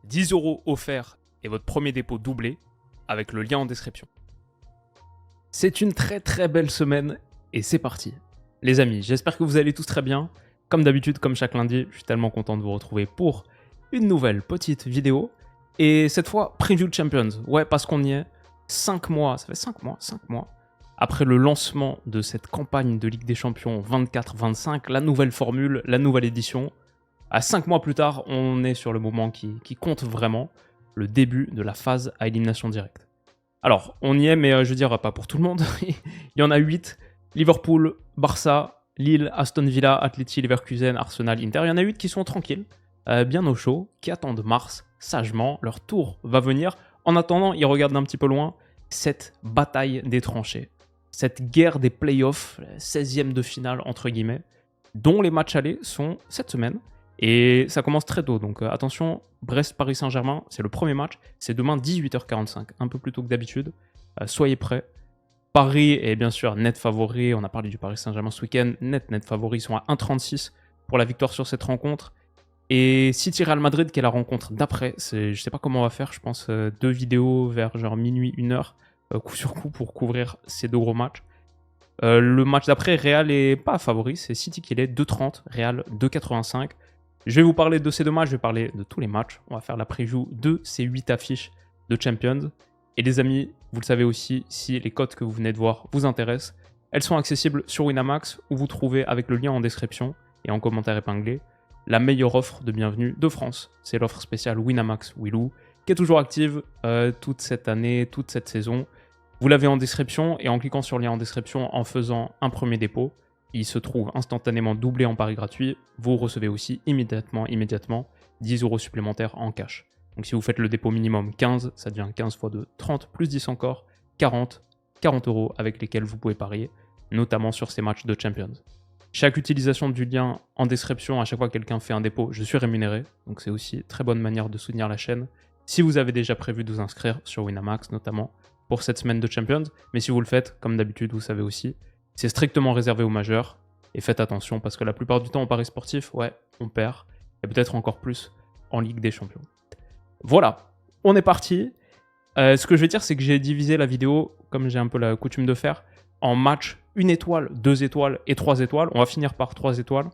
10 € offerts et votre premier dépôt doublé avec le lien en description. C'est une très très belle semaine et c'est parti. Les amis, j'espère que vous allez tous très bien. Comme d'habitude, comme chaque lundi, je suis tellement content de vous retrouver pour une nouvelle petite vidéo. Et cette fois, Preview Champions. Ouais, parce qu'on y est 5 mois, ça fait 5 mois, après le lancement de cette campagne de Ligue des Champions 24-25, la nouvelle formule, la nouvelle édition. À 5 mois plus tard, on est sur le moment qui compte vraiment, le début de la phase à élimination directe. Alors, on y est, mais je veux dire, pas pour tout le monde. Il y en a 8. Liverpool, Barça, Lille, Aston Villa, Atleti, Leverkusen, Arsenal, Inter. Il y en a 8 qui sont tranquilles, bien au chaud, qui attendent mars, sagement. Leur tour va venir. En attendant, ils regardent d'un petit peu loin cette bataille des tranchées. Cette guerre des playoffs, 16e de finale, entre guillemets, dont les matchs allés sont cette semaine. Et ça commence très tôt, donc attention, Brest-Paris Saint-Germain, c'est le premier match, c'est demain 18h45, un peu plus tôt que d'habitude, soyez prêts. Paris est bien sûr net favori, on a parlé du Paris Saint-Germain ce week-end, net favori, ils sont à 1,36 pour la victoire sur cette rencontre. Et City-Real Madrid, qui est la rencontre d'après, je sais pas comment on va faire, je pense 2 vidéos vers genre minuit, 1h, coup sur coup pour couvrir ces 2 gros matchs. Le match d'après, Real est pas favori, c'est City qui l'est, 2,30, Real 2,85. Je vais vous parler de ces 2 matchs, je vais parler de tous les matchs. On va faire la preview de ces 8 affiches de Champions. Et les amis, vous le savez aussi, si les cotes que vous venez de voir vous intéressent, elles sont accessibles sur Winamax, où vous trouvez avec le lien en description et en commentaire épinglé la meilleure offre de bienvenue de France. C'est l'offre spéciale Winamax Willou, qui est toujours active toute cette année, toute cette saison. Vous l'avez en description et en cliquant sur le lien en description, en faisant un premier dépôt, il se trouve instantanément doublé en pari gratuit. Vous recevez aussi immédiatement 10 € supplémentaires en cash. Donc si vous faites le dépôt minimum 15, ça devient 15 x 2, 30 plus 10 encore, 40 € avec lesquels vous pouvez parier, notamment sur ces matchs de Champions. Chaque utilisation du lien en description, à chaque fois que quelqu'un fait un dépôt, je suis rémunéré. Donc c'est aussi une très bonne manière de soutenir la chaîne. Si vous avez déjà prévu de vous inscrire sur Winamax notamment pour cette semaine de Champions, mais si vous le faites, comme d'habitude, vous savez aussi, c'est strictement réservé aux majeurs. Et faites attention parce que la plupart du temps en paris sportif, ouais, on perd. Et peut-être encore plus en Ligue des Champions. Voilà, on est parti. Ce que je vais dire, c'est que j'ai divisé la vidéo, comme j'ai un peu la coutume de faire, en match 1 étoile, 2 étoiles et 3 étoiles. On va finir par 3 étoiles.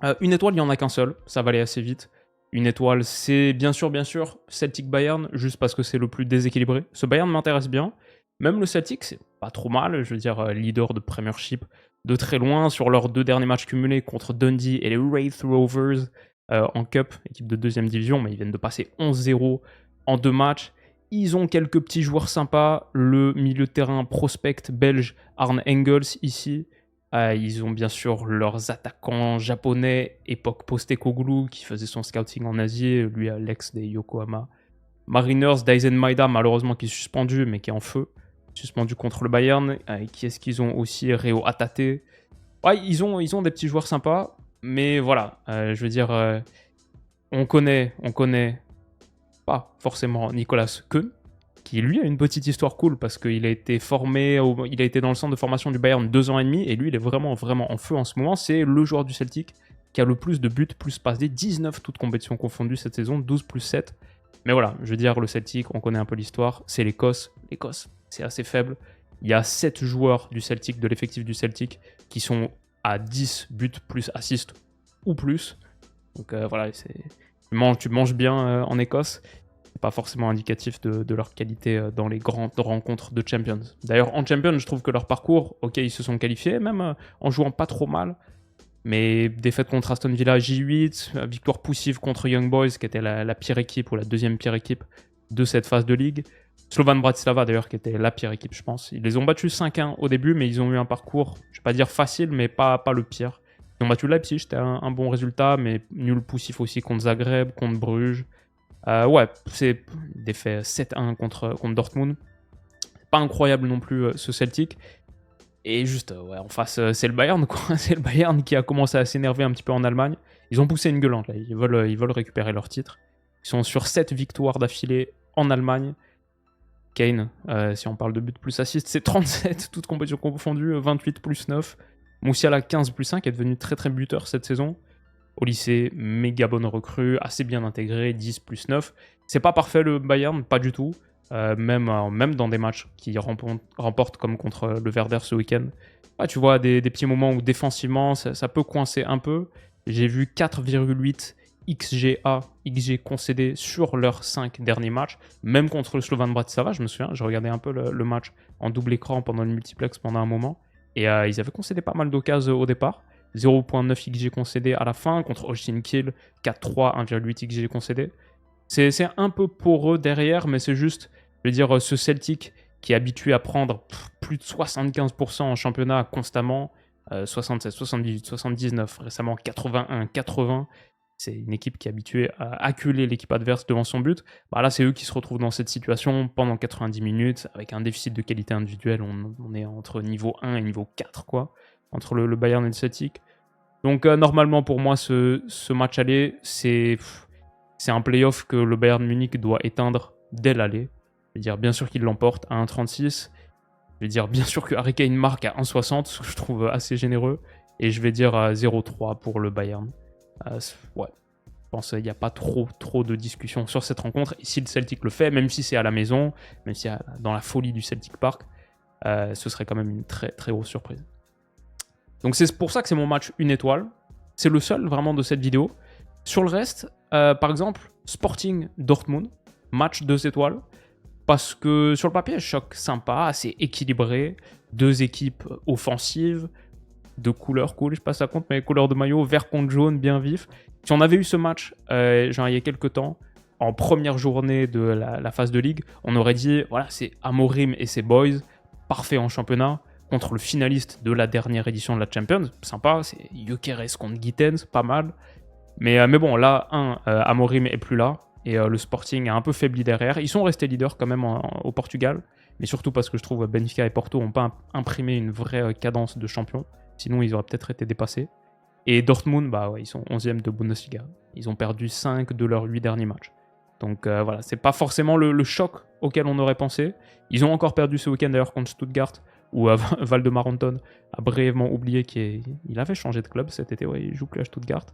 1 étoile, il n'y en a qu'un seul. Ça va aller assez vite. 1 étoile, c'est bien sûr Celtic-Bayern, juste parce que c'est le plus déséquilibré. Ce Bayern m'intéresse bien. Même le Celtic, c'est pas trop mal. Je veux dire, leader de Premiership de très loin sur leurs 2 derniers matchs cumulés contre Dundee et les Wraith Rovers en Cup, équipe de 2e division, mais ils viennent de passer 11-0 en 2 matchs. Ils ont quelques petits joueurs sympas. Le milieu de terrain prospect belge Arne Engels ici. Ils ont bien sûr leurs attaquants japonais, époque Postecoglou, qui faisait son scouting en Asie, lui Alex des Yokohama Mariners, Daisen Maeda, malheureusement qui est suspendu, mais qui est en feu. Suspendu contre le Bayern. Qui est-ce qu'ils ont aussi? Reo Atate. Ouais, ils ont des petits joueurs sympas, mais voilà, je veux dire, on connaît pas forcément Nicolas Keun, qui lui a une petite histoire cool parce qu'il a été il a été dans le centre de formation du Bayern 2 ans et demi, et lui il est vraiment en feu en ce moment. C'est le joueur du Celtic qui a le plus de buts, plus passes D, 19 toutes compétitions confondues cette saison, 12 plus 7. Mais voilà, je veux dire, le Celtic, on connaît un peu l'histoire, c'est l'Écosse. L'Écosse, c'est assez faible. Il y a 7 joueurs du Celtic, de l'effectif du Celtic, qui sont à 10 buts plus assists ou plus. Donc voilà, tu manges bien en Écosse. C'est pas forcément indicatif de leur qualité dans les grandes rencontres de Champions. D'ailleurs, en Champions, je trouve que leur parcours, ok, ils se sont qualifiés, même en jouant pas trop mal. Mais défaite contre Aston Villa J8, victoire poussive contre Young Boys, qui était la pire équipe, ou la 2e pire équipe de cette phase de ligue. Slovan Bratislava d'ailleurs, qui était la pire équipe, je pense. Ils les ont battus 5-1 au début, mais ils ont eu un parcours, je vais pas dire facile, mais pas le pire. Ils ont battu Leipzig, c'était un bon résultat, mais nul poussif aussi contre Zagreb, contre Bruges. Ouais, c'est défait 7-1 contre Dortmund. Pas incroyable non plus ce Celtic. Et juste, ouais, en face, c'est le Bayern, quoi. C'est le Bayern qui a commencé à s'énerver un petit peu en Allemagne. Ils ont poussé une gueulante, là. Ils veulent récupérer leur titre. Ils sont sur 7 victoires d'affilée en Allemagne. Kane, si on parle de but plus assist, c'est 37, toutes compétitions confondues, 28 plus 9. Moussiala, 15 plus 5, est devenu très buteur cette saison. au lycée, méga bonne recrue, assez bien intégrée, 10 plus 9. C'est pas parfait le Bayern, pas du tout. Même dans des matchs qui remportent comme contre le Werder ce week-end. Tu vois des petits moments où défensivement ça peut coincer un peu. J'ai vu 4,8 XG concédés sur leurs 5 derniers matchs. Même contre le Slovan Bratislava, je me souviens, j'ai regardé un peu le match en double écran pendant le multiplex pendant un moment. Et ils avaient concédé pas mal d'occasions au départ. 0,9 XG concédé à la fin contre Holstein Kiel, 4,3, 1,8 XG concédé. C'est un peu poreux derrière, mais c'est juste, je veux dire, ce Celtic qui est habitué à prendre plus de 75% en championnat constamment, 67, 78, 79, récemment 81, 80. C'est une équipe qui est habituée à acculer l'équipe adverse devant son but. Là, c'est eux qui se retrouvent dans cette situation pendant 90 minutes, avec un déficit de qualité individuelle. On est entre niveau 1 et niveau 4, quoi, entre le Bayern et le Celtic. Donc, normalement, pour moi, ce match aller, c'est un play-off que le Bayern Munich doit éteindre dès l'aller. Je veux dire, bien sûr qu'il l'emporte à 1,36. Je vais dire, bien sûr que Harry Kane marque à 1,60, ce que je trouve assez généreux. Et je vais dire 0,3 pour le Bayern. Ouais, je pense qu'il n'y a pas trop de discussion sur cette rencontre. Et si le Celtic le fait, même si c'est à la maison, même si c'est dans la folie du Celtic Park, ce serait quand même une très très grosse surprise. Donc c'est pour ça que c'est mon match 1 étoile. C'est le seul vraiment de cette vidéo. Sur le reste, par exemple, Sporting Dortmund, match 2 étoiles. Parce que sur le papier, choc sympa, assez équilibré. 2 équipes offensives, de couleurs cool, je sais pas si ça compte, mais couleurs de maillot, vert contre jaune, bien vif. Si on avait eu ce match, genre il y a quelques temps, en première journée de la phase de ligue, on aurait dit, voilà, c'est Amorim et ses boys, parfait en championnat, contre le finaliste de la dernière édition de la Champions, sympa, c'est Gyökeres contre Gittens, pas mal. Mais bon, là, Amorim est plus là, et le Sporting a un peu faibli derrière. Ils sont restés leaders quand même au Portugal, mais surtout parce que je trouve Benfica et Porto n'ont pas imprimé une vraie cadence de champion. Sinon, ils auraient peut-être été dépassés. Et Dortmund, ils sont 11e de Bundesliga. Ils ont perdu 5 de leurs 8 derniers matchs. Donc voilà, c'est pas forcément le choc auquel on aurait pensé. Ils ont encore perdu ce week-end d'ailleurs contre Stuttgart, où Valdemar Anton a brièvement oublié qu'il avait changé de club cet été. Ouais, il joue plus à Stuttgart.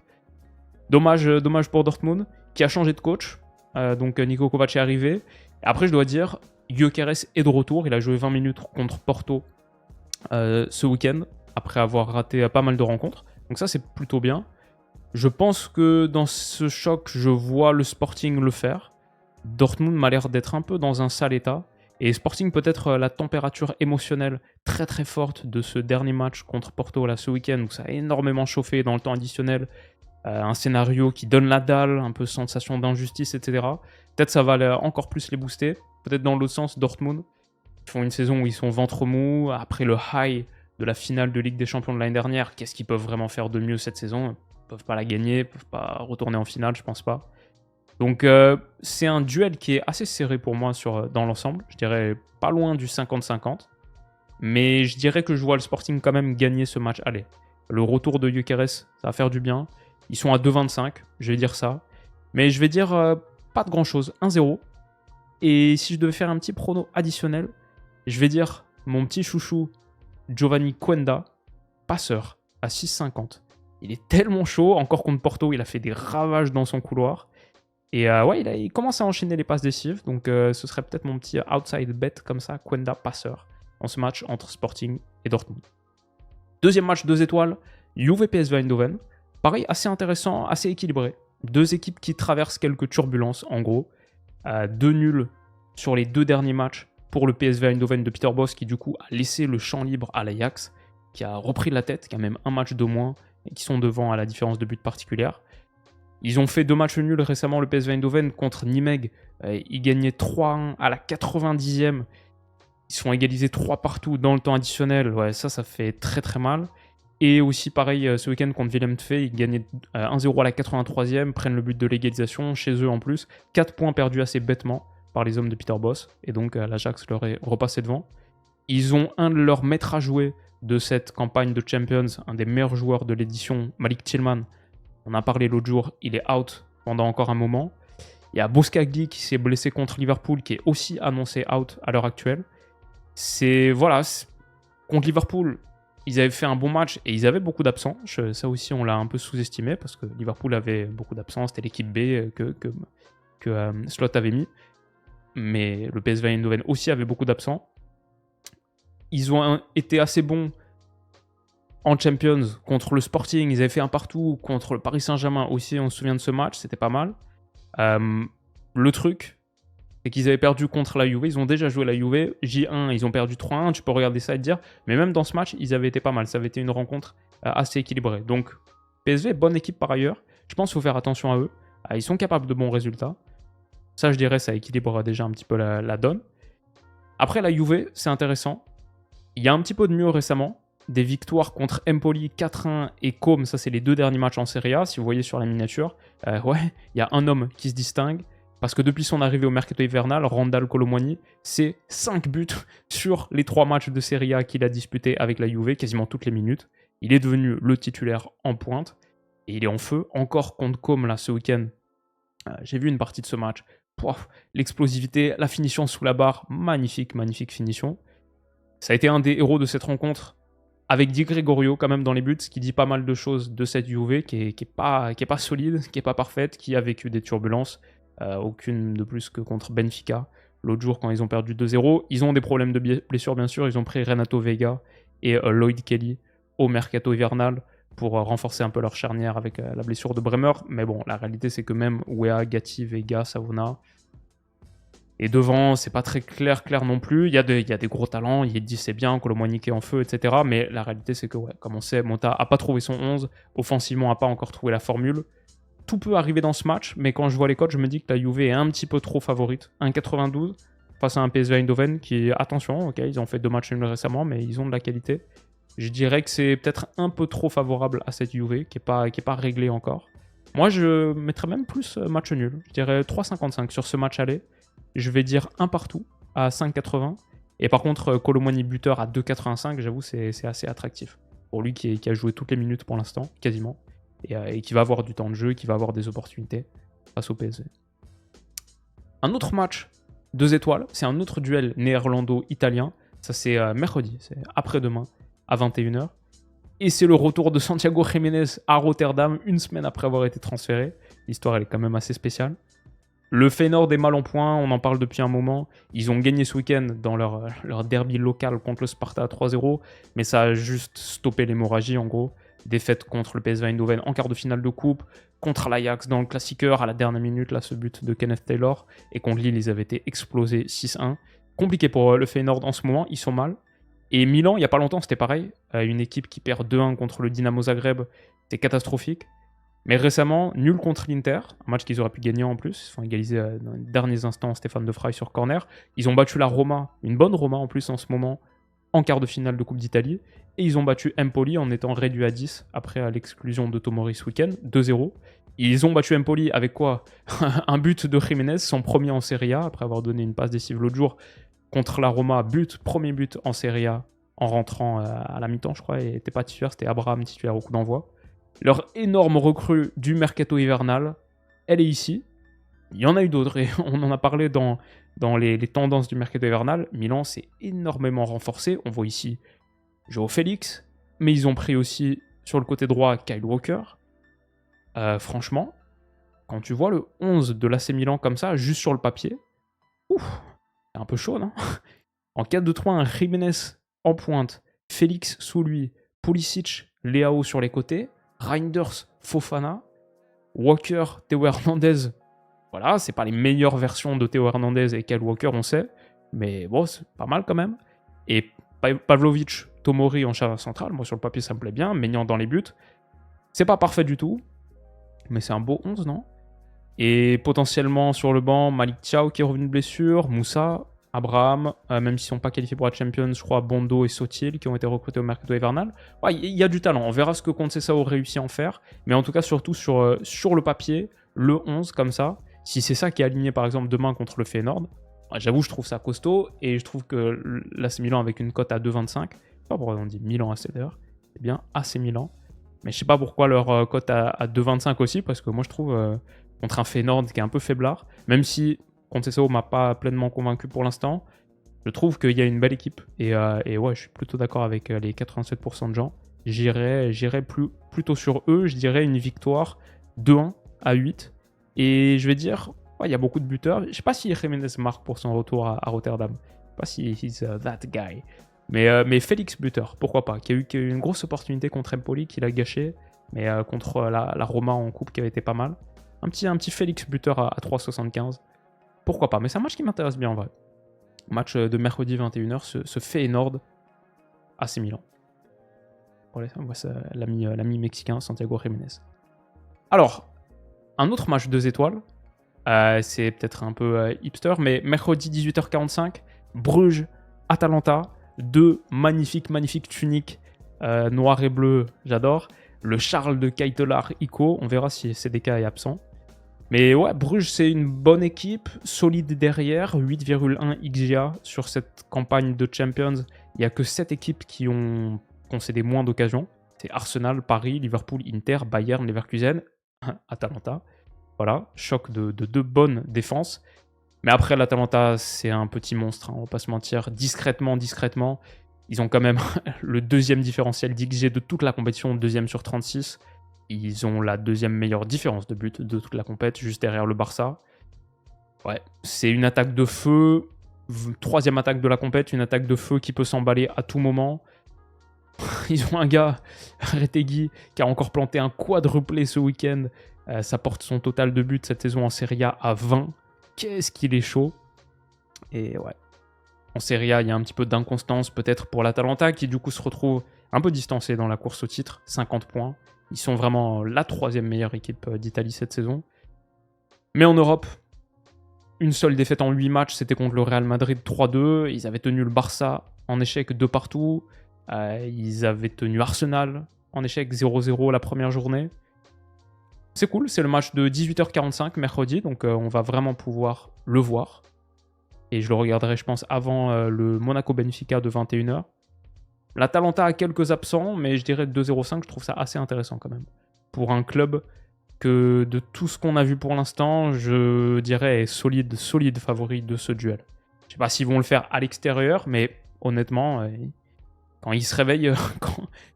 Dommage pour Dortmund, qui a changé de coach. Donc Niko Kovac est arrivé. Après, je dois dire, Gyökeres est de retour. Il a joué 20 minutes contre Porto ce week-end, après avoir raté pas mal de rencontres. Donc ça, c'est plutôt bien. Je pense que dans ce choc, je vois le Sporting le faire. Dortmund m'a l'air d'être un peu dans un sale état. Et Sporting, peut-être la température émotionnelle très très forte de ce dernier match contre Porto là, ce week-end, où ça a énormément chauffé dans le temps additionnel. Un scénario qui donne la dalle, un peu sensation d'injustice, etc. Peut-être ça va encore plus les booster. Peut-être dans l'autre sens, Dortmund, ils font une saison où ils sont ventre mou. Après le high de la finale de Ligue des Champions de l'année dernière, qu'est-ce qu'ils peuvent vraiment faire de mieux cette saison? Ils peuvent pas la gagner, ils peuvent pas retourner en finale, je pense pas. Donc c'est un duel qui est assez serré pour moi dans l'ensemble. Je dirais pas loin du 50-50. Mais je dirais que je vois le Sporting quand même gagner ce match. Allez, le retour de Gyökeres, ça va faire du bien. Ils sont à 2,25, je vais dire ça. Mais je vais dire pas de grand-chose, 1-0. Et si je devais faire un petit prono additionnel, je vais dire mon petit chouchou Giovanni Quenda, passeur, à 6,50. Il est tellement chaud, encore contre Porto, il a fait des ravages dans son couloir. Et ouais, il commence à enchaîner les passes décisives, donc ce serait peut-être mon petit outside bet comme ça, Quenda, passeur, en ce match entre Sporting et Dortmund. Deuxième match 2 étoiles, Juve PSV Eindhoven. Pareil, assez intéressant, assez équilibré. 2 équipes qui traversent quelques turbulences, en gros. 2 nuls sur les 2 derniers matchs pour le PSV Eindhoven de Peter Bosz, qui du coup a laissé le champ libre à l'Ajax, qui a repris la tête, qui a même un match de moins, et qui sont devant à la différence de but particulière. Ils ont fait 2 matchs nuls récemment, le PSV Eindhoven contre Nimeg. Ils gagnaient 3-1 à la 90e. Ils sont égalisés 3 partout dans le temps additionnel. Ouais, ça fait très très mal. Et aussi pareil, ce week-end contre Willem II, ils gagnaient 1-0 à la 83e, prennent le but de l'égalisation, chez eux en plus. 4 points perdus assez bêtement par les hommes de Peter Bosz. Et donc l'Ajax leur est repassé devant. Ils ont un de leurs maîtres à jouer de cette campagne de Champions, un des meilleurs joueurs de l'édition, Malik Tillman. On en a parlé l'autre jour, il est out pendant encore un moment. Il y a Boskagli qui s'est blessé contre Liverpool, qui est aussi annoncé out à l'heure actuelle. Contre Liverpool, ils avaient fait un bon match et ils avaient beaucoup d'absents. Ça aussi, on l'a un peu sous-estimé parce que Liverpool avait beaucoup d'absents. C'était l'équipe B que Slot avait mis. Mais le PSV Eindhoven aussi avait beaucoup d'absents. Ils ont été assez bons en Champions contre le Sporting. Ils avaient fait un partout contre le Paris Saint-Germain aussi. On se souvient de ce match, c'était pas mal. Le truc, c'est qu'ils avaient perdu contre la Juve. Ils ont déjà joué la Juve. J1, ils ont perdu 3-1. Tu peux regarder ça et te dire. Mais même dans ce match, ils avaient été pas mal. Ça avait été une rencontre assez équilibrée. Donc, PSV, bonne équipe par ailleurs. Je pense qu'il faut faire attention à eux. Ils sont capables de bons résultats. Ça, je dirais, ça équilibrera déjà un petit peu la donne. Après, la Juve, c'est intéressant. Il y a un petit peu de mieux récemment. Des victoires contre Empoli 4-1 et Comme, ça c'est les 2 derniers matchs en Serie A, si vous voyez sur la miniature. Ouais, il y a un homme qui se distingue, parce que depuis son arrivée au mercato hivernal, Randal Kolo Muani, c'est 5 buts sur les 3 matchs de Serie A qu'il a disputés avec la Juve, quasiment toutes les minutes. Il est devenu le titulaire en pointe, et il est en feu, encore contre Comme là ce week-end. J'ai vu une partie de ce match. Pouah, l'explosivité, la finition sous la barre, magnifique finition. Ça a été un des héros de cette rencontre, avec Di Gregorio quand même dans les buts, ce qui dit pas mal de choses de cette Juve qui est pas solide, qui est pas parfaite, qui a vécu des turbulences, aucune de plus que contre Benfica. L'autre jour quand ils ont perdu 2-0, ils ont des problèmes de blessures bien sûr, ils ont pris Renato Veiga et Lloyd Kelly au mercato hivernal pour renforcer un peu leur charnière avec la blessure de Bremer, mais bon, la réalité c'est que même Wea, Gatti, Veiga, Savona, et devant, c'est pas très clair non plus. Il y a des gros talents. Yeddi, c'est bien. Kolo Muani qui est en feu, etc. Mais la réalité, c'est que, ouais, comme on sait, Mota a pas trouvé son 11. Offensivement, a pas encore trouvé la formule. Tout peut arriver dans ce match. Mais quand je vois les codes, je me dis que la Juve est un petit peu trop favorite. 1,92 face à un PSV Eindhoven qui, attention, ok, ils ont fait 2 matchs nuls récemment, mais ils ont de la qualité. Je dirais que c'est peut-être un peu trop favorable à cette Juve qui est pas réglée encore. Moi, je mettrais même plus match nul. Je dirais 3,55 sur ce match aller. Je vais dire un partout à 5,80. Et par contre, Kolo Muani buteur à 2,85, j'avoue, c'est assez attractif. Pour lui qui a joué toutes les minutes pour l'instant, quasiment. Et qui va avoir du temps de jeu, qui va avoir des opportunités face au PSV. Un autre match, 2 étoiles, c'est un autre duel néerlando-italien. Ça, c'est mercredi, c'est après-demain, à 21h. Et c'est le retour de Santiago Jiménez à Rotterdam, une semaine après avoir été transféré. L'histoire, elle est quand même assez spéciale. Le Feyenoord est mal en point, on en parle depuis un moment. Ils ont gagné ce week-end dans leur derby local contre le Sparta à 3-0, mais ça a juste stoppé l'hémorragie en gros. Défaite contre le PSV Eindhoven en quart de finale de coupe, contre l'Ajax dans le classiqueur à la dernière minute, là ce but de Kenneth Taylor, et contre Lille ils avaient été explosés 6-1. Compliqué pour le Feyenoord en ce moment, ils sont mal. Et Milan, il n'y a pas longtemps, c'était pareil. Une équipe qui perd 2-1 contre le Dynamo Zagreb, c'était catastrophique. Mais récemment, nul contre l'Inter, un match qu'ils auraient pu gagner en plus. Ils ont égalisé dans les derniers instants Stéphane De Vrij sur corner. Ils ont battu la Roma, une bonne Roma en plus en ce moment, en quart de finale de Coupe d'Italie. Et ils ont battu Empoli en étant réduit à 10 après l'exclusion de Tomori ce week-end, 2-0. Ils ont battu Empoli avec quoi? Un but de Jiménez, son premier en Serie A, après avoir donné une passe décisive l'autre jour contre la Roma. Premier but en Serie A en rentrant à la mi-temps, je crois. Et n'était pas titulaire, c'était Abraham titulaire au coup d'envoi. Leur énorme recrue du mercato hivernal, elle est ici. Il y en a eu d'autres et on en a parlé dans les tendances du mercato hivernal. Milan s'est énormément renforcé. On voit ici Joao Félix, mais ils ont pris aussi sur le côté droit Kyle Walker. Franchement, quand tu vois le 11 de l'AC Milan comme ça, juste sur le papier, c'est un peu chaud, non? En 4-2-3, un Jiménez en pointe, Félix sous lui, Pulisic, Leao sur les côtés, Reinders, Fofana, Walker, Théo Hernandez. Voilà, c'est pas les meilleures versions de Théo Hernandez et Kyle Walker, on sait, mais bon, c'est pas mal quand même. Et Pavlovic, Tomori en charge centrale, moi sur le papier ça me plaît bien, Maignan dans les buts. C'est pas parfait du tout, mais c'est un beau 11, non? Et potentiellement sur le banc, Malik Thiaw qui est revenu de blessure, Moussa, Abraham, même s'ils ne sont pas qualifiés pour la Champions, je crois Bondo et Sotil qui ont été recrutés au mercato hivernal. Ouais, il y a du talent, on verra ce que Conceição réussit à en faire, mais en tout cas surtout sur le papier, le 11 comme ça, si c'est ça qui est aligné par exemple demain contre le Feyenoord, j'avoue je trouve ça costaud, et je trouve que l'AC Milan avec une cote à 2,25, je sais pas pourquoi on dit Milan AC d'ailleurs, c'est bien AC Milan, mais je sais pas pourquoi leur cote à 2,25 aussi, parce que moi je trouve contre un Feyenoord qui est un peu faiblard, même si Conceição m'a pas pleinement convaincu pour l'instant, Je trouve qu'il y a une belle équipe. Et ouais, je suis plutôt d'accord avec les 87% de gens. J'irais plutôt sur eux. Je dirais une victoire 2-1 à 8. Et je vais dire, ouais, il y a beaucoup de buteurs. Je ne sais pas si Jiménez marque pour son retour à Rotterdam. Je ne sais pas si he's that guy. Mais Félix buteur, pourquoi pas. Qui a eu une grosse opportunité contre Empoli, qu'il a gâché. Mais contre la Roma en coupe qui avait été pas mal. Un petit Félix buteur à 3,75. Pourquoi pas. Mais c'est un match qui m'intéresse bien en vrai. Match de mercredi 21h, ce Feyenoord AC Milan. Voilà, on voit ça, l'ami mexicain Santiago Jiménez. Alors, un autre match 2 étoiles. C'est peut-être un peu hipster, mais mercredi 18h45, Bruges, Atalanta. Deux magnifiques tuniques noir et bleu, j'adore. Le Charles de Keitelar Ico, on verra si CDK est absent. Mais ouais, Bruges, c'est une bonne équipe, solide derrière, 8,1 XGA sur cette campagne de Champions. Il n'y a que 7 équipes qui ont concédé moins d'occasions. C'est Arsenal, Paris, Liverpool, Inter, Bayern, Leverkusen, Atalanta. Voilà, choc de deux bonnes défenses. Mais après, l'Atalanta, c'est un petit monstre, hein, on va pas se mentir. Discrètement, ils ont quand même le deuxième différentiel d'XG de toute la compétition, deuxième sur 36. Ils ont la deuxième meilleure différence de but de toute la compétition, juste derrière le Barça. Ouais, c'est une attaque de feu, troisième attaque de la compétition, une attaque de feu qui peut s'emballer à tout moment. Ils ont un gars, Retegui, qui a encore planté un quadruplé ce week-end. Ça porte son total de buts cette saison en Serie A à 20. Qu'est-ce qu'il est chaud. Et ouais, en Serie A, il y a un petit peu d'inconstance peut-être pour l'Atalanta, qui du coup se retrouve un peu distancé dans la course au titre, 50 points. Ils sont vraiment la troisième meilleure équipe d'Italie cette saison. Mais en Europe, une seule défaite en 8 matchs, c'était contre le Real Madrid 3-2. Ils avaient tenu le Barça en échec 2 partout. Ils avaient tenu Arsenal en échec 0-0 la première journée. C'est cool, c'est le match de 18h45 mercredi, donc on va vraiment pouvoir le voir. Et je le regarderai, je pense, avant le Monaco-Benfica de 21h. L'Atalanta a quelques absents, mais je dirais 2-0-5, je trouve ça assez intéressant quand même. Pour un club que de tout ce qu'on a vu pour l'instant, je dirais est solide favori de ce duel. Je sais pas s'ils vont le faire à l'extérieur, mais honnêtement, quand ils se réveillent,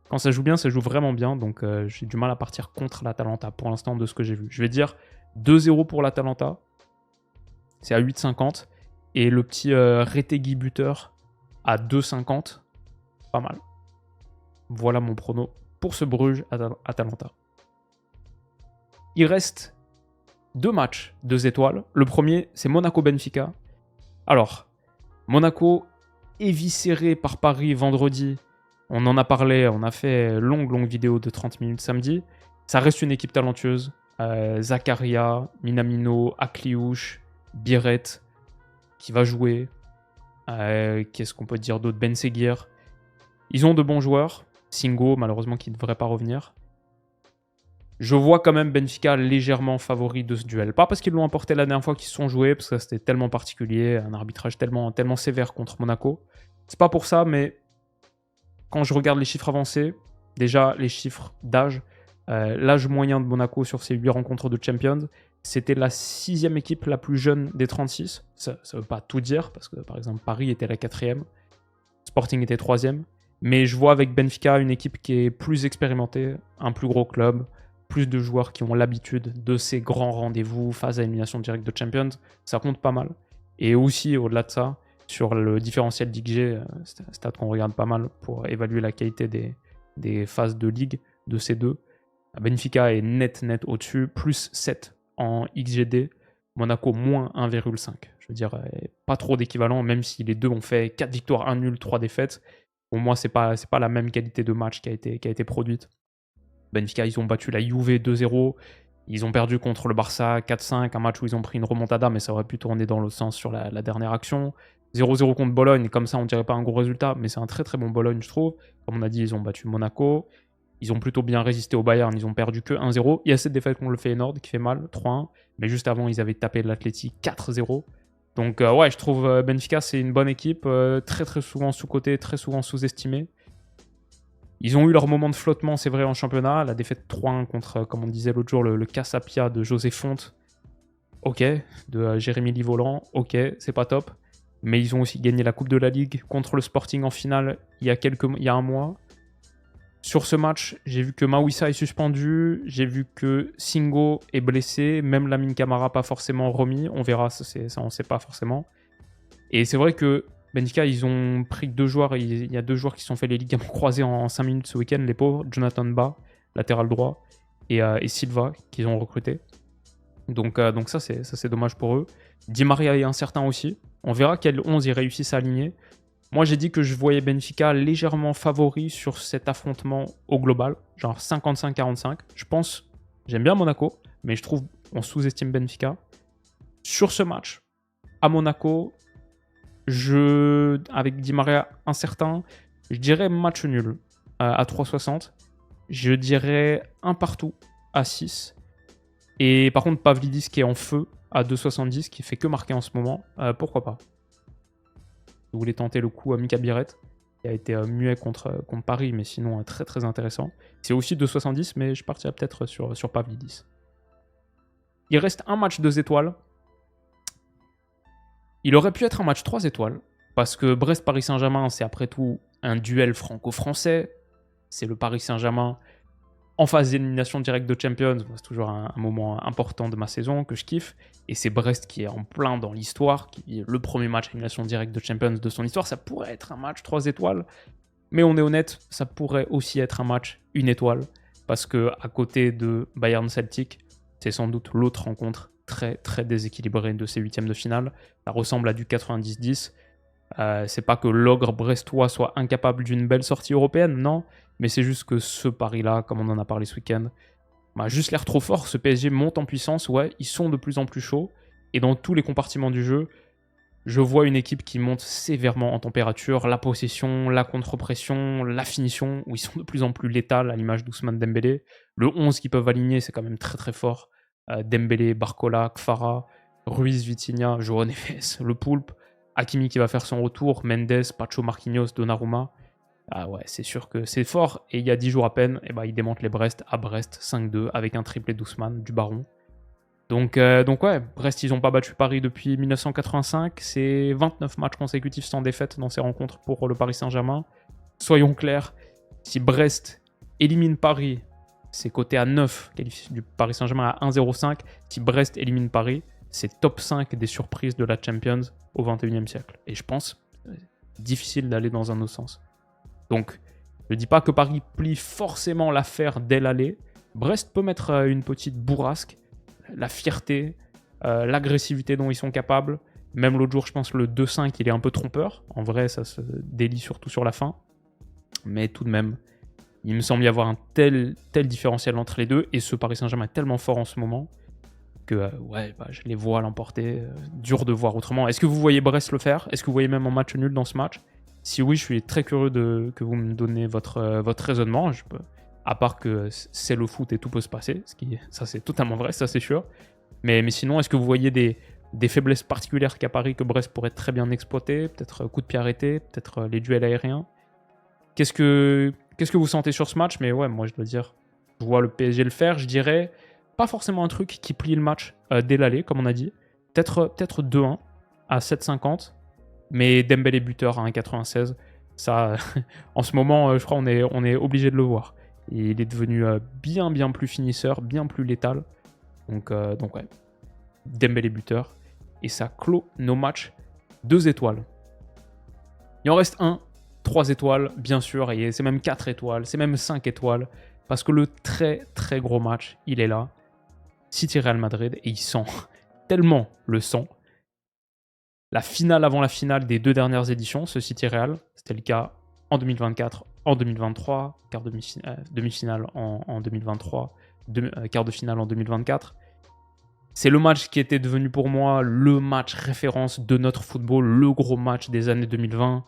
quand ça joue bien, ça joue vraiment bien. Donc j'ai du mal à partir contre l'Atalanta pour l'instant de ce que j'ai vu. Je vais dire 2-0 pour l'Atalanta. C'est à 8,50. Et le petit Retegui buteur à 2,50. Pas mal. Voilà mon prono pour ce Bruges-Atalanta. Il reste 2 matchs, 2 étoiles. Le premier, c'est Monaco-Benfica. Alors, Monaco éviscéré par Paris vendredi. On en a parlé, on a fait longue vidéo de 30 minutes samedi. Ça reste une équipe talentueuse. Zakaria, Minamino, Akliouche, Biret, qui va jouer. Qu'est-ce qu'on peut dire d'autre? Ben Seguir. Ils ont de bons joueurs. Singo, malheureusement, qui ne devrait pas revenir. Je vois quand même Benfica légèrement favori de ce duel. Pas parce qu'ils l'ont emporté la dernière fois qu'ils se sont joués, parce que c'était tellement particulier, un arbitrage tellement sévère contre Monaco. C'est pas pour ça, mais quand je regarde les chiffres avancés, déjà les chiffres d'âge, l'âge moyen de Monaco sur ces 8 rencontres de Champions, c'était la 6e équipe la plus jeune des 36. Ça veut pas tout dire, parce que par exemple Paris était la 4e, Sporting était 3e. Mais je vois avec Benfica une équipe qui est plus expérimentée, un plus gros club, plus de joueurs qui ont l'habitude de ces grands rendez-vous, phase à élimination directe de Champions. Ça compte pas mal. Et aussi, au-delà de ça, sur le différentiel d'XG, stat qu'on regarde pas mal pour évaluer la qualité des phases de ligue de ces deux. Benfica est net au-dessus, plus 7 en XGD. Monaco, moins 1,5. Je veux dire, pas trop d'équivalent, même si les deux ont fait 4 victoires, 1 nul, 3 défaites. Pour moi, c'est pas la même qualité de match qui a été produite. Benfica, ils ont battu la Juve 2-0. Ils ont perdu contre le Barça 4-5, un match où ils ont pris une remontada, mais ça aurait pu tourner dans l'autre sens sur la dernière action. 0-0 contre Bologne, comme ça, on dirait pas un gros résultat, mais c'est un très bon Bologne, je trouve. Comme on a dit, ils ont battu Monaco. Ils ont plutôt bien résisté au Bayern, ils ont perdu que 1-0. Il y a cette défaite contre le Feyenoord qui fait mal, 3-1. Mais juste avant, ils avaient tapé l'Atleti 4-0. Donc ouais, je trouve Benfica, c'est une bonne équipe, très souvent sous-cotée, très souvent sous-estimée. Ils ont eu leur moment de flottement, c'est vrai, en championnat. La défaite 3-1 contre, comme on disait l'autre jour, le Casapia de José Fonte. Ok. De Jérémy Livolan. Ok, c'est pas top. Mais ils ont aussi gagné la Coupe de la Ligue contre le Sporting en finale il y a un mois. Sur ce match, j'ai vu que Mawissa est suspendu, j'ai vu que Singo est blessé, même Lamine Camara pas forcément remis. On verra, ça on ne sait pas forcément. Et c'est vrai que Benfica, ils ont pris 2 joueurs, il y a 2 joueurs qui se sont fait les ligaments croisés en 5 minutes ce week-end, les pauvres, Jonathan Ba, latéral droit, et Silva, qu'ils ont recruté. Donc ça, c'est dommage pour eux. Di Maria est incertain aussi. On verra quel 11 ils réussissent à aligner. Moi, j'ai dit que je voyais Benfica légèrement favori sur cet affrontement au global, genre 55-45. Je pense, j'aime bien Monaco, mais je trouve on sous-estime Benfica. Sur ce match, à Monaco, avec Di Maria incertain, je dirais match nul à 3,60. Je dirais un partout à 6. Et par contre, Pavlidis qui est en feu à 2,70, qui fait que marquer en ce moment, pourquoi pas. Si vous voulez tenter le coup à Mika Biret, qui a été muet contre Paris, mais sinon très très intéressant. C'est aussi 2,70, mais je partirais peut-être sur Pavlidis. Il reste un match 2 étoiles. Il aurait pu être un match 3 étoiles, parce que Brest-Paris Saint-Germain, c'est après tout un duel franco-français. C'est le Paris Saint-Germain en phase d'élimination directe de Champions. C'est toujours un moment important de ma saison que je kiffe. Et c'est Brest qui est en plein dans l'histoire, qui est le premier match d'élimination directe de Champions de son histoire. Ça pourrait être un match 3 étoiles, mais on est honnête, ça pourrait aussi être un match 1 étoile, parce que à côté de Bayern-Celtic, c'est sans doute l'autre rencontre très très déséquilibrée de ces huitièmes de finale. Ça ressemble à du 90-10. C'est pas que l'ogre brestois soit incapable d'une belle sortie européenne, non, mais c'est juste que ce pari-là, comme on en a parlé ce week-end, m'a juste l'air trop fort. Ce PSG monte en puissance, ouais, ils sont de plus en plus chauds, et dans tous les compartiments du jeu, je vois une équipe qui monte sévèrement en température, la possession, la contre-pression, la finition, où ils sont de plus en plus létals, à l'image d'Ousmane Dembélé. Le 11 qu'ils peuvent aligner, c'est quand même très très fort. Dembélé, Barcola, Kfara, Ruiz, Vitinha, João Neves, le Poulpe, Hakimi qui va faire son retour, Mendes, Pacho, Marquinhos, Donnarumma. Ah ouais, c'est sûr que c'est fort. Et il y a 10 jours à peine, ils démontent les Brest à Brest 5-2 avec un triplé d'Ousmane, du Baron. Donc ouais, Brest, ils n'ont pas battu Paris depuis 1985. C'est 29 matchs consécutifs sans défaite dans ces rencontres pour le Paris Saint-Germain. Soyons clairs, si Brest élimine Paris, c'est coté à 9, qualifié du Paris Saint-Germain à 1,05. Si Brest élimine Paris, c'est top 5 des surprises de la Champions au 21e siècle. Et je pense difficile d'aller dans un autre sens. Donc, je ne dis pas que Paris plie forcément l'affaire dès l'aller. Brest peut mettre une petite bourrasque. La fierté, l'agressivité dont ils sont capables. Même l'autre jour, je pense le 2-5, il est un peu trompeur. En vrai, ça se délie surtout sur la fin. Mais tout de même, il me semble y avoir un tel différentiel entre les deux. Et ce Paris Saint-Germain est tellement fort en ce moment que je les vois l'emporter. Dur de voir autrement. Est-ce que vous voyez Brest le faire? Est-ce que vous voyez même un match nul dans ce match? Si oui, je suis très curieux que vous me donniez votre raisonnement. À part que c'est le foot et tout peut se passer, ça c'est totalement vrai, ça c'est sûr. Mais sinon, est-ce que vous voyez des faiblesses particulières qu'à Paris que Brest pourrait très bien exploiter? Peut-être coup de pied arrêté, peut-être les duels aériens. Qu'est-ce que vous sentez sur ce match? Mais ouais, moi je dois dire, je vois le PSG le faire. Je dirais pas forcément un truc qui plie le match dès l'aller, comme on a dit. Peut-être 2-1 à 7,50. Mais Dembélé buteur à 1,96. Ça, en ce moment, je crois on est obligé de le voir. Et il est devenu bien plus finisseur, bien plus létal. Donc ouais, Dembélé buteur. Et ça clôt nos matchs 2 étoiles. Il en reste un, 3 étoiles, bien sûr. Et c'est même 4 étoiles, c'est même 5 étoiles. Parce que le très très gros match, il est là. City Real Madrid. Et il sent tellement le sang. La finale avant la finale des 2 dernières éditions, ce City Real. C'était le cas en 2024, en 2023, demi-finale en 2023, quart de finale en 2024. C'est le match qui était devenu pour moi le match référence de notre football, le gros match des années 2020.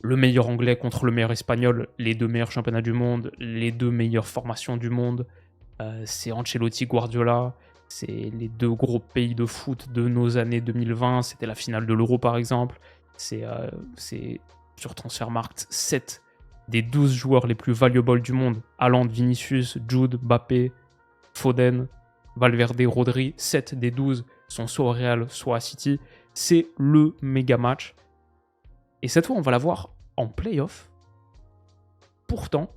Le meilleur anglais contre le meilleur espagnol, les 2 meilleurs championnats du monde, les 2 meilleures formations du monde. C'est Ancelotti, Guardiola, c'est les 2 gros pays de foot de nos années 2020. C'était la finale de l'Euro par exemple. C'est sur Transfermarkt 7 des 12 joueurs les plus valuables du monde. Haaland, Vinicius, Jude, Mbappé, Foden, Valverde, Rodri. 7 des 12 sont soit au Real, soit à City. C'est le méga match. Et cette fois, on va la voir en play-off. Pourtant,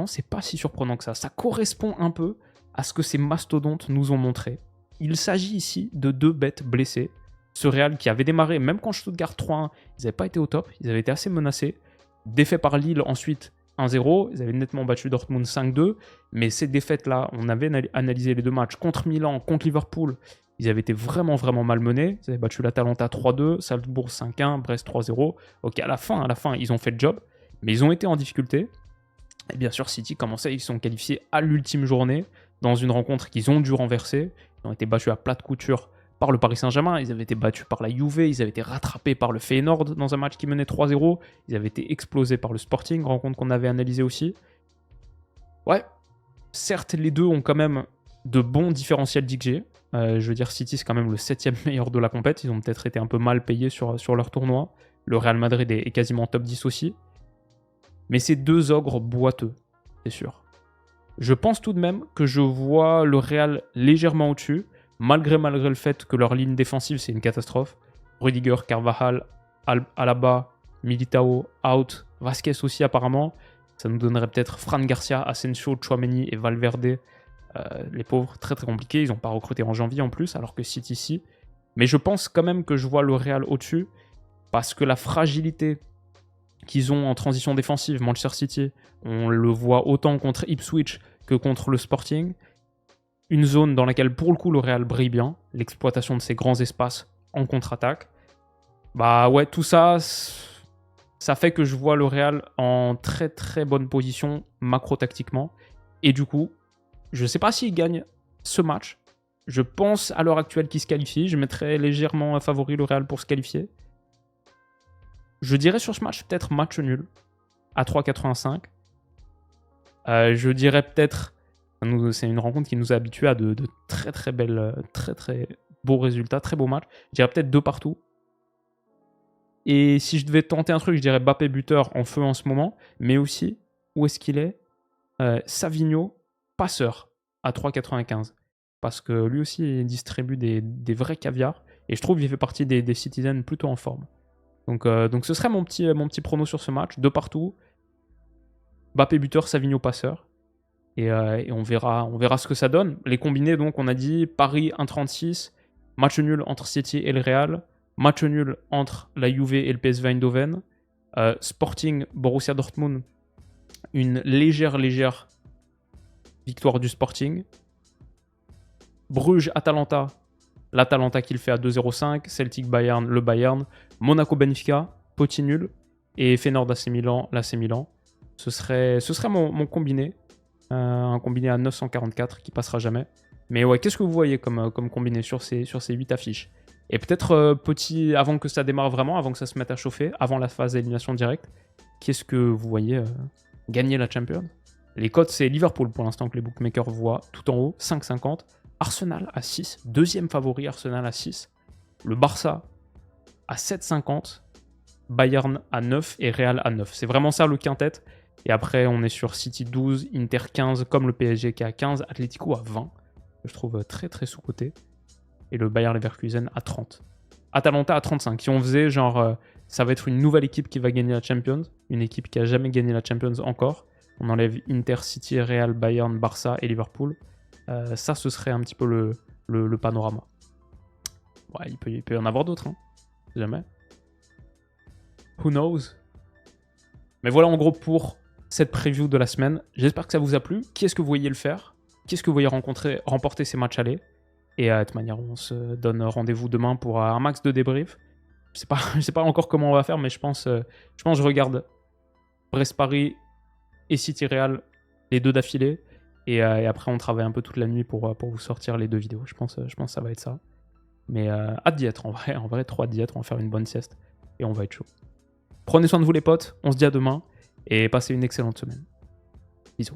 c'est pas si surprenant que ça. Ça correspond un peu à ce que ces mastodontes nous ont montré. Il s'agit ici de 2 bêtes blessées. Ce Real qui avait démarré, même quand Stuttgart 3-1, ils n'avaient pas été au top, ils avaient été assez menacés. Défait par Lille ensuite 1-0, ils avaient nettement battu Dortmund 5-2. Mais ces défaites-là, on avait analysé les 2 matchs contre Milan, contre Liverpool. Ils avaient été vraiment, vraiment malmenés. Ils avaient battu l'Atalanta 3-2, Salzbourg 5-1, Brest 3-0. Ok, à la fin, ils ont fait le job. Mais ils ont été en difficulté. Et bien sûr, City commençait, ils sont qualifiés à l'ultime journée dans une rencontre qu'ils ont dû renverser. Ils ont été battus à plate couture par le Paris Saint-Germain, ils avaient été battus par la Juve, ils avaient été rattrapés par le Feyenoord dans un match qui menait 3-0, ils avaient été explosés par le Sporting, rencontre qu'on avait analysée aussi. Ouais, certes, les deux ont quand même de bons différentiels d'XG. Je veux dire, City, c'est quand même le 7e meilleur de la compète. Ils ont peut-être été un peu mal payés sur leur tournoi. Le Real Madrid est quasiment top 10 aussi. Mais c'est 2 ogres boiteux, c'est sûr. Je pense tout de même que je vois le Real légèrement au-dessus, malgré le fait que leur ligne défensive, c'est une catastrophe. Rudiger, Carvajal, Alaba, Militao, out. Vasquez aussi apparemment. Ça nous donnerait peut-être Fran Garcia, Asensio, Tchouaméni et Valverde. Les pauvres, très très compliqués. Ils n'ont pas recruté en janvier en plus, alors que City si. Mais je pense quand même que je vois le Real au-dessus, parce que la fragilité qu'ils ont en transition défensive, Manchester City, on le voit autant contre Ipswich que contre le Sporting. Une zone dans laquelle, pour le coup, le Real brille bien. L'exploitation de ces grands espaces en contre-attaque. Bah ouais, tout ça, ça fait que je vois le Real en très très bonne position macro-tactiquement. Et du coup, je ne sais pas s'il gagne ce match. Je pense à l'heure actuelle qu'il se qualifie. Je mettrais légèrement favori le Real pour se qualifier. Je dirais sur ce match peut-être match nul à 3,85. Je dirais peut-être, c'est une rencontre qui nous a habitués à de très très belles, très très beaux résultats, très beaux matchs. Je dirais peut-être 2 partout. Et si je devais tenter un truc, je dirais Mbappé buteur en feu en ce moment, mais aussi, où est-ce qu'il est, Savigno passeur à 3,95. Parce que lui aussi il distribue des vrais caviars. Et je trouve qu'il fait partie des citizens plutôt en forme. Donc ce serait mon petit prono sur ce match. 2 partout. Mbappé buteur, Savigno passeur. Et on verra ce que ça donne. Les combinés, donc, on a dit Paris 1,36. Match nul entre City et le Real. Match nul entre la Juve et le PSV Eindhoven. Sporting, Borussia Dortmund. Une légère victoire du Sporting. Bruges, Atalanta. L'Atalanta qui le fait à 2,05. Celtic, Bayern, le Bayern. Monaco, Benfica, petit nul. Et Feyenoord, AC Milan, l'AC Milan. Ce serait mon combiné. Un combiné à 944 qui passera jamais. Mais ouais, qu'est-ce que vous voyez comme combiné sur ces 8 affiches? Et peut-être petit, avant que ça démarre vraiment, avant que ça se mette à chauffer, avant la phase d'élimination directe, qu'est-ce que vous voyez gagner la Champions? Les cotes, c'est Liverpool pour l'instant que les bookmakers voient tout en haut, 5,50. Arsenal à 6, deuxième favori, Arsenal à 6. Le Barça à 7,50. Bayern à 9 et Real à 9. C'est vraiment ça le quintet. Et après, on est sur City 12, Inter 15, comme le PSG qui est à 15, Atlético à 20. Je trouve très très sous-coté. Et le Bayer Leverkusen à 30. Atalanta à 35. Si on faisait genre, ça va être une nouvelle équipe qui va gagner la Champions, une équipe qui a jamais gagné la Champions encore. On enlève Inter, City, Real, Bayern, Barça et Liverpool. Ça, ce serait un petit peu le panorama. Ouais, il peut y en avoir d'autres, hein. Jamais. Who knows? Mais voilà en gros pour cette preview de la semaine. J'espère que ça vous a plu. Qui est-ce que vous voyez le faire? Qui est-ce que vous voyez remporter ces matchs allés? Et de toute manière, on se donne rendez-vous demain pour un max de débrief. Je sais pas encore comment on va faire, mais je pense que je regarde Brest-Paris et City-Real, les 2 d'affilée. Et après, on travaille un peu toute la nuit pour vous sortir les 2 vidéos. Je pense que ça va être ça. Mais hâte d'y être, en vrai, trop hâte d'y être. On va faire une bonne sieste et on va être chaud. Prenez soin de vous les potes, on se dit à demain et passez une excellente semaine. Bisous.